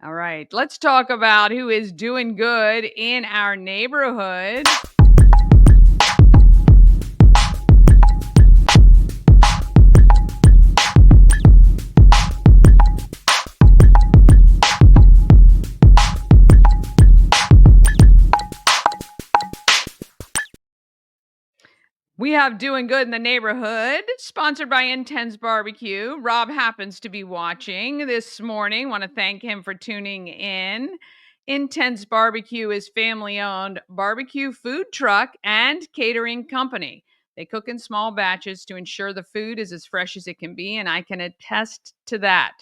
All right, let's talk about who is doing good in our neighborhood. We have Doing Good in the Neighborhood, sponsored by Intense Barbecue. Rob happens to be watching this morning. Want to thank him for tuning in. Intense Barbecue is family-owned barbecue food truck and catering company. They cook in small batches to ensure the food is as fresh as it can be, and I can attest to that.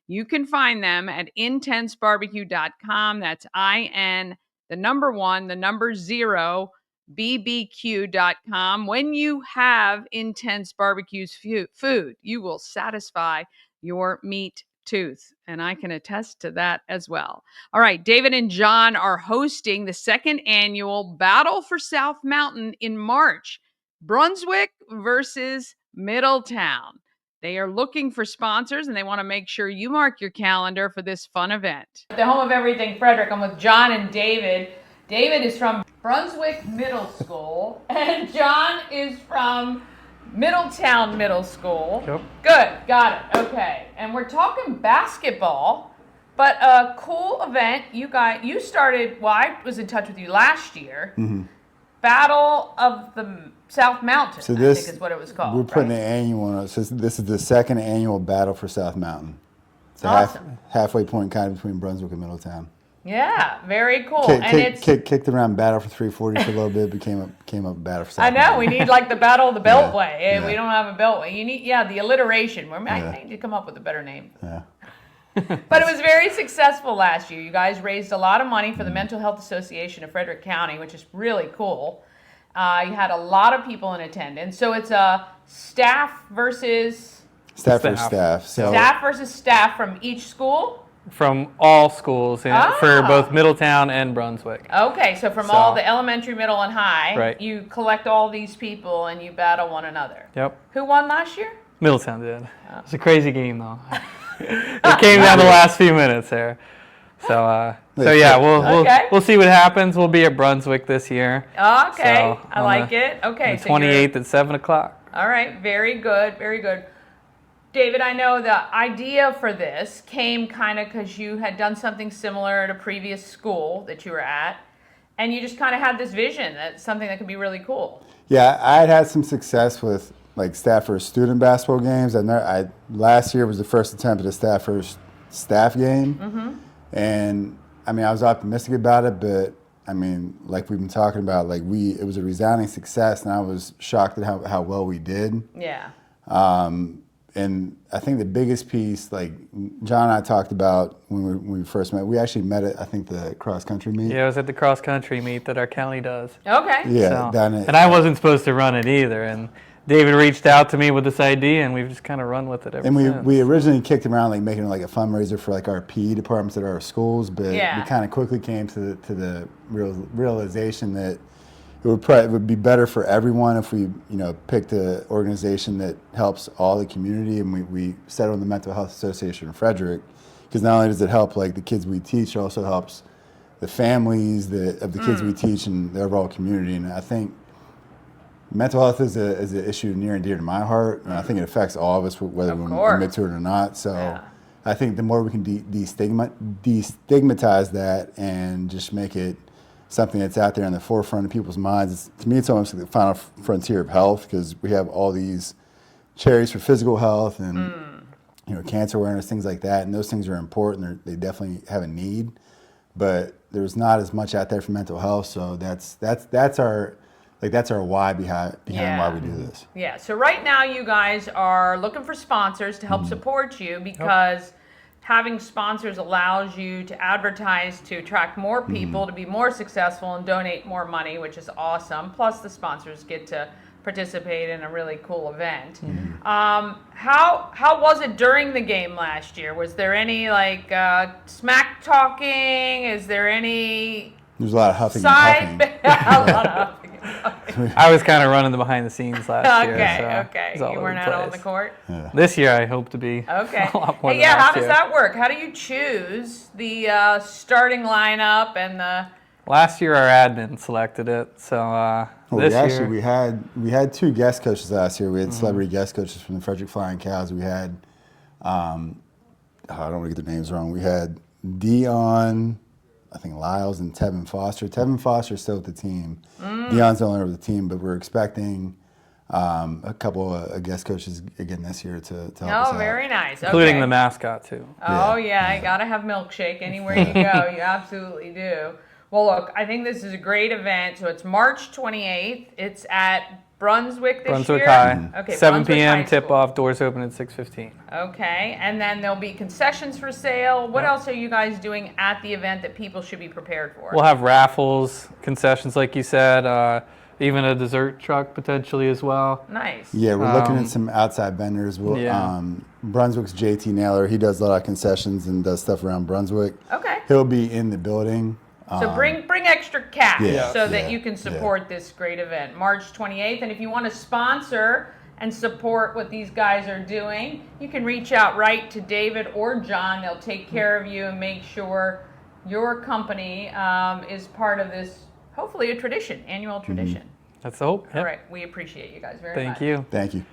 You can find them at intensebarbecue.com. That's IN, the number 1, the number 0, bbq.com. When you have Intense Barbecue's food, you will satisfy your meat tooth. And I can attest to that as well. All right, David and John are hosting the second annual Battle for South Mountain in March. Brunswick versus Middletown. They are looking for sponsors, and they want to make sure you mark your calendar for this fun event. The home of everything, Frederick. I'm with John and David. David is from Brunswick Middle School, and John is from Middletown Middle School. Yep. Good, got it, okay. And we're talking basketball, but a cool event. You started, well, I was in touch with you last year. Mm-hmm. Battle of the South Mountain, So this, I think is what it was called. We're putting right? the annual on it. So this is the second annual Battle for South Mountain. It's Awesome. halfway point kind of between Brunswick and Middletown. Yeah, very cool. Kicked around Battle for 340 for a little bit, became a Battle for South I know, Mountain. we need like the Battle of the Beltway. Yeah. We don't have a Beltway. You need, the alliteration. I need to come up with a better name. Yeah. But it was very successful last year. You guys raised a lot of money for the Mental Health Association of Frederick County, which is really cool. You had a lot of people in attendance. So it's a staff versus Staff. So staff versus staff from each school? From all schools for both Middletown and Brunswick. Okay, so from all the elementary, middle, and high, right. You collect all these people and you battle one another. Yep. Who won last year? Middletown did. It was a crazy game, though. It came down the last few minutes there. So yeah, we'll see what happens. We'll be at Brunswick this year. Okay, So, I like it. Okay, the 28th at 7 o'clock. All right, very good, very good. David, I know the idea for this came kind of because you had done something similar at a previous school that you were at, and you just kind of had this vision that something that could be really cool. Yeah, I had some success with like staff first student basketball games. Last year was the first attempt at a staff first staff game, and I mean I was optimistic about it, but I mean like we've been talking about, like it was a resounding success, and I was shocked at how well we did. Yeah. And I think the biggest piece, like John and I talked about when we first met, we actually met at, I think, the cross-country meet. Yeah, it was at the cross-country meet that our county does. Okay. Yeah, so, and I wasn't supposed to run it either. And David reached out to me with this idea, and we've just kind of run with it ever since. And we originally kicked around like making it like a fundraiser for like our PE departments at our schools, but we kind of quickly came to the realization that it would be better for everyone if we, picked an organization that helps all the community, and we settled on the Mental Health Association of Frederick, because not only does it help like the kids we teach, it also helps the families of the kids we teach and the overall community. And I think mental health is an issue near and dear to my heart, and I think it affects all of us whether we admit to it or not. So I think the more we can destigmatize that and just make it something that's out there in the forefront of people's minds. To me, it's almost like the final frontier of health, because we have all these charities for physical health and cancer awareness, things like that, and those things are important. They definitely have a need, but there's not as much out there for mental health. So that's our why behind why we do this. Yeah. So right now, you guys are looking for sponsors to help support you, because having sponsors allows you to advertise, to attract more people, to be more successful and donate more money, which is awesome. Plus the sponsors get to participate in a really cool event. How was it during the game last year? Was there any smack talking? Is there any There's a lot of huffing Side and puffing. a lot of huffing and puffing. I was kind of running the behind the scenes last year. Okay. So You weren't out on the court? Yeah. This year I hope to be Okay. a lot more Hey, than yeah, how last does year. that work? How do you choose the starting lineup and the... Last year our admin selected it, so this year we had 2 guest coaches last year. We had celebrity guest coaches from the Frederick Flying Cows. We had I don't want to get their names wrong. We had Dion, I think Lyles, and Tevin Foster. Tevin Foster's still with the team. Dion's no longer with the team, but we're expecting a couple of guest coaches again this year to help us out. Oh, very nice. including Okay. the mascot too. Oh, yeah, you got to have milkshake anywhere you go. You absolutely do. Well, look, I think this is a great event. So it's March 28th. It's at Brunswick this Brunswick year? High. Okay, 7 Brunswick p.m. High tip School. off. Doors open at 6:15. Okay, and then there'll be concessions for sale. What else are you guys doing at the event that people should be prepared for? We'll have raffles, concessions, like you said, even a dessert truck potentially as well. Nice. Yeah, we're looking at some outside vendors. We'll, Yeah. Brunswick's JT Naylor. He does a lot of concessions and does stuff around Brunswick. Okay. He'll be in the building. So bring extra cash Yeah, so that yeah, you can support this great event, March 28th. And if you want to sponsor and support what these guys are doing, you can reach out right to David or John. They'll take care of you and make sure your company is part of this, hopefully a tradition, annual tradition. That's the hope. Yep. All right, we appreciate you guys very much. Thank you. Thank you.